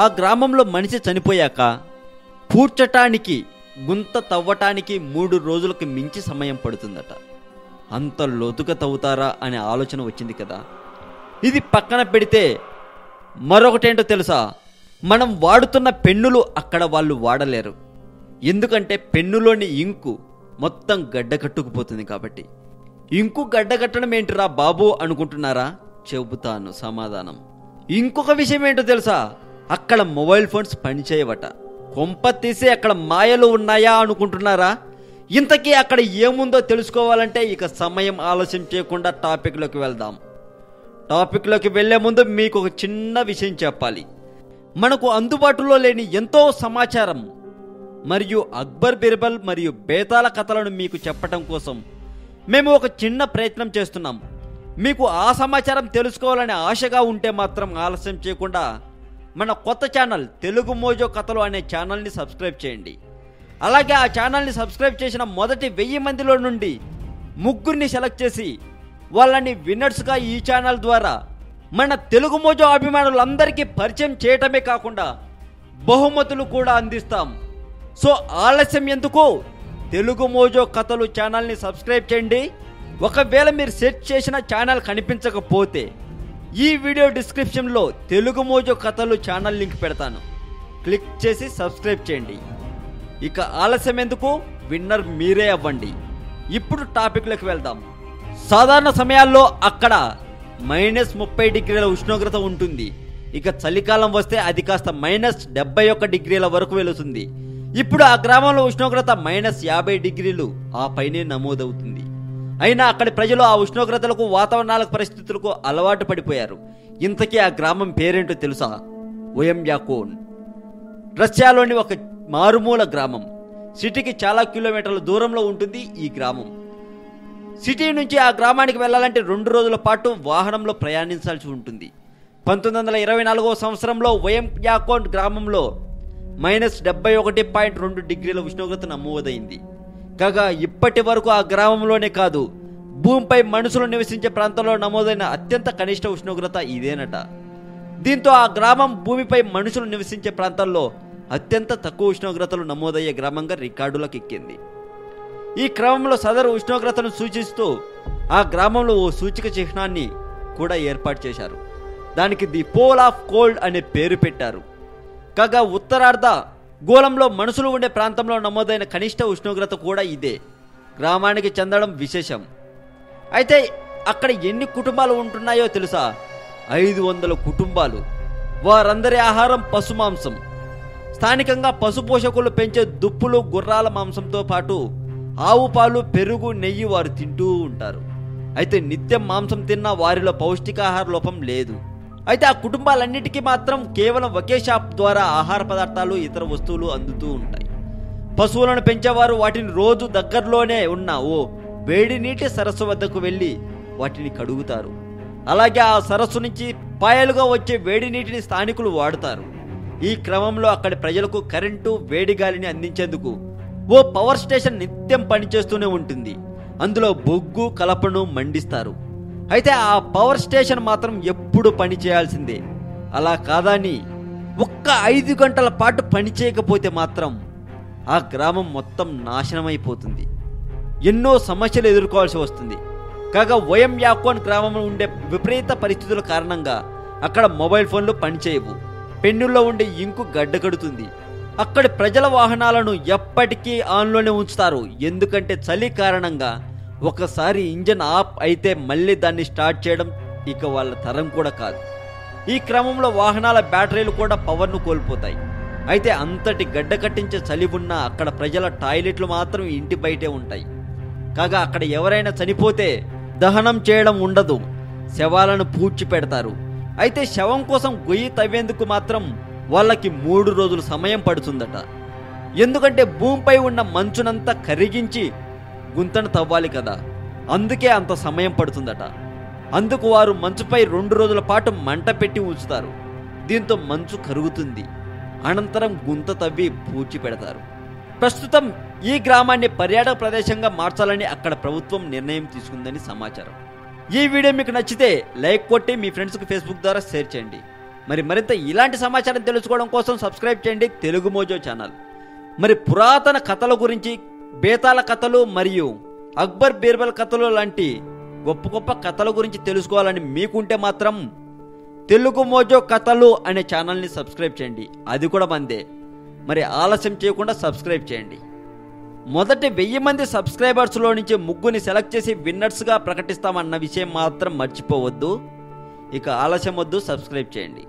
ఆ గ్రామంలో మనిషి చనిపోయాక పూడ్చటానికి గుంత తవ్వటానికి 3 రోజులకు మించి సమయం పడుతుందట. అంత లోతుగా తవ్వుతారా అనే ఆలోచన వచ్చింది కదా. ఇది పక్కన పెడితే మరొకటేంటో తెలుసా, మనం వాడుతున్న పెన్నులు అక్కడ వాళ్ళు వాడలేరు. ఎందుకంటే పెన్నులోని ఇంకు మొత్తం గడ్డకట్టుకుపోతుంది కాబట్టి. ఇంకు గడ్డకట్టడం ఏంటిరా బాబు అనుకుంటున్నారా? చెబుతాను సమాధానం. ఇంకొక విషయం ఏంటో తెలుసా, అక్కడ మొబైల్ ఫోన్స్ పనిచేయవట. కొంప తీసి అక్కడ మాయలు ఉన్నాయా అనుకుంటున్నారా? ఇంతకీ అక్కడ ఏముందో తెలుసుకోవాలంటే ఇక సమయం ఆలస్యం చేయకుండా టాపిక్లోకి వెళ్దాం. టాపిక్లోకి వెళ్లే ముందు మీకు ఒక చిన్న విషయం చెప్పాలి. మనకు అందుబాటులో లేని ఎంతో సమాచారం మరియు అక్బర్ బిర్బల్ మరియు బేతాల కథలను మీకు చెప్పటం కోసం మేము ఒక చిన్న ప్రయత్నం చేస్తున్నాం. మీకు ఆ సమాచారం తెలుసుకోవాలని ఆశగా ఉంటే మాత్రం ఆలస్యం చేయకుండా మన కొత్త ఛానల్ తెలుగు మోజో కథలు అనే ఛానల్ని సబ్స్క్రైబ్ చేయండి. అలాగే ఆ ఛానల్ని సబ్స్క్రైబ్ చేసిన మొదటి 1000 మందిలో నుండి 3 సెలెక్ట్ చేసి వాళ్ళని విన్నర్స్గా ఈ ఛానల్ ద్వారా మన తెలుగు మోజో అభిమానులందరికీ పరిచయం చేయటమే కాకుండా బహుమతులు కూడా అందిస్తాం. సో ఆలస్యం ఎందుకు, తెలుగు మోజో కథలు ఛానల్ని సబ్స్క్రైబ్ చేయండి. ఒకవేళ మీరు సెర్చ్ చేసిన ఛానల్ కనిపించకపోతే ఈ వీడియో డిస్క్రిప్షన్లో తెలుగు మోజో కథలు ఛానల్ లింక్ పెడతాను, క్లిక్ చేసి సబ్స్క్రైబ్ చేయండి. ఇక ఆలస్యం ఎందుకు, విన్నర్ మీరే అవ్వండి. ఇప్పుడు టాపిక్లోకి వెళ్దాం. సాధారణ సమయాల్లో అక్కడ -30 డిగ్రీల ఉష్ణోగ్రత ఉంటుంది. ఇక చలికాలం వస్తే అది కాస్త -71 డిగ్రీల వరకు వెళుతుంది. ఇప్పుడు ఆ గ్రామంలో ఉష్ణోగ్రత -50 డిగ్రీలు ఆ పైనే నమోదవుతుంది. అయినా అక్కడి ప్రజలు ఆ ఉష్ణోగ్రతలకు వాతావరణ పరిస్థితులకు అలవాటు పడిపోయారు. ఇంతకీ ఆ గ్రామం పేరేంటో తెలుసా? ఓయంయాకోన్. రష్యాలోని ఒక మారుమూల గ్రామం. సిటీకి చాలా కిలోమీటర్ల దూరంలో ఉంటుంది ఈ గ్రామం. సిటీ నుంచి ఆ గ్రామానికి వెళ్ళాలంటే 2 రోజుల పాటు వాహనంలో ప్రయాణించాల్సి ఉంటుంది. 1924వ సంవత్సరంలో ఓయంయాకోన్ గ్రామంలో -71.2 డిగ్రీల ఉష్ణోగ్రత నమోదైంది. కాగా ఇప్పటి వరకు ఆ గ్రామంలోనే కాదు, భూమిపై మనుషులు నివసించే ప్రాంతంలో నమోదైన అత్యంత కనిష్ట ఉష్ణోగ్రత ఇదేనట. దీంతో ఆ గ్రామం భూమిపై మనుషులు నివసించే ప్రాంతాల్లో అత్యంత తక్కువ ఉష్ణోగ్రతలు నమోదయ్యే గ్రామంగా రికార్డులకు ఎక్కింది. ఈ క్రమంలో సదరు ఉష్ణోగ్రతను సూచిస్తూ ఆ గ్రామంలో ఓ సూచిక చిహ్నాన్ని కూడా ఏర్పాటు చేశారు. దానికి ది పోల్ ఆఫ్ కోల్డ్ అనే పేరు పెట్టారు. కాగా ఉత్తరార్ధ గోళంలో మనుషులు ఉండే ప్రాంతంలో నమోదైన కనిష్ట ఉష్ణోగ్రత కూడా ఇదే గ్రామానికి చెందడం విశేషం. అయితే అక్కడ ఎన్ని కుటుంబాలు ఉంటున్నాయో తెలుసా? 500 కుటుంబాలు. వారందరి ఆహారం పశు మాంసం. స్థానికంగా పశు పోషకులు పెంచే దుప్పులు, గుర్రాల మాంసంతో పాటు ఆవు పాలు, పెరుగు, నెయ్యి వారు తింటూ ఉంటారు. అయితే నిత్యం మాంసం తిన్నా వారిలో పౌష్టికాహార లోపం లేదు. అయితే ఆ కుటుంబాలన్నిటికీ మాత్రం కేవలం ఒకే షాప్ ద్వారా ఆహార పదార్థాలు, ఇతర వస్తువులు అందుతూ ఉంటాయి. పశువులను పెంచేవారు వాటిని రోజు దగ్గరలోనే ఉన్న ఓ వేడి నీటి సరస్సు వద్దకు వెళ్ళి వాటిని కడుగుతారు. అలాగే ఆ సరస్సు నుంచి పాయలుగా వచ్చే వేడి నీటిని స్థానికులు వాడుతారు. ఈ క్రమంలో అక్కడి ప్రజలకు కరెంటు, వేడి గాలిని అందించేందుకు ఓ పవర్ స్టేషన్ నిత్యం పనిచేస్తూనే ఉంటుంది. అందులో బొగ్గు, కలపను మండిస్తారు. అయితే ఆ పవర్ స్టేషన్ మాత్రం ఎప్పుడు పని చేయాల్సిందే. అలా కాదని ఒక్క 5 గంటల పాటు పని చేయకపోతే మాత్రం ఆ గ్రామం మొత్తం నాశనమైపోతుంది. ఎన్నో సమస్యలు ఎదుర్కోవాల్సి వస్తుంది. కాగా ఓయంయాకోన్ గ్రామంలో ఉండే విపరీత పరిస్థితుల కారణంగా అక్కడ మొబైల్ ఫోన్లు పనిచేయవు. పెన్నుల్లో ఉండే ఇంకు గడ్డకడుతుంది. అక్కడి ప్రజల వాహనాలను ఎప్పటికీ ఆన్లోనే ఉంచుతారు. ఎందుకంటే చలి కారణంగా ఒకసారి ఇంజన్ ఆఫ్ అయితే మళ్ళీ దాన్ని స్టార్ట్ చేయడం ఇక వాళ్ళ తరం కూడా కాదు. ఈ క్రమంలో వాహనాల బ్యాటరీలు కూడా పవర్ను కోల్పోతాయి. అయితే అంతటి గడ్డ కట్టించే చలి ఉన్నా అక్కడ ప్రజల టాయిలెట్లు మాత్రం ఇంటి బయటే ఉంటాయి. కాగా అక్కడ ఎవరైనా చనిపోతే దహనం చేయడం ఉండదు, శవాలను పూడ్చి పెడతారు. అయితే శవం కోసం గొయ్యి తవ్వేందుకు మాత్రం వాళ్ళకి 3 రోజులు సమయం పడుతుందట. ఎందుకంటే భూమిపై ఉన్న మంచునంతా కరిగించి గుంతను తవ్వాలి కదా, అందుకే అంత సమయం పడుతుందట. అందుకు వారు మంచుపై 2 రోజుల పాటు మంట పెట్టి ఉంచుతారు. దీంతో మంచు కరుగుతుంది. అనంతరం గుంత తవ్వి పూడ్చి పెడతారు. ప్రస్తుతం ఈ గ్రామాన్ని పర్యాటక ప్రదేశంగా మార్చాలని అక్కడ ప్రభుత్వం నిర్ణయం తీసుకుందని సమాచారం. ఈ వీడియో మీకు నచ్చితే లైక్ కొట్టి మీ ఫ్రెండ్స్కి ఫేస్బుక్ ద్వారా షేర్ చేయండి. మరి మరింత ఇలాంటి సమాచారం తెలుసుకోవడం కోసం సబ్స్క్రైబ్ చేయండి తెలుగు మోజో ఛానల్. మరి పురాతన కథల గురించి, బేతాళ కథలు మరియు అక్బర్ బీర్బల్ కథలు లాంటి గొప్ప గొప్ప కథల గురించి తెలుసుకోవాలని మీకుంటే మాత్రం తెలుగు మోజో కథలు అనే ఛానల్ని సబ్స్క్రైబ్ చేయండి. అది కూడా మందే. మరి ఆలస్యం చేయకుండా సబ్స్క్రైబ్ చేయండి. మొదటి 1000 మంది సబ్స్క్రైబర్స్లో నుంచి ముగ్గురిని సెలెక్ట్ చేసి విన్నర్స్గా ప్రకటిస్తామన్న విషయం మాత్రం మర్చిపోవద్దు. ఇక ఆలస్యం వద్దు, సబ్స్క్రైబ్ చేయండి.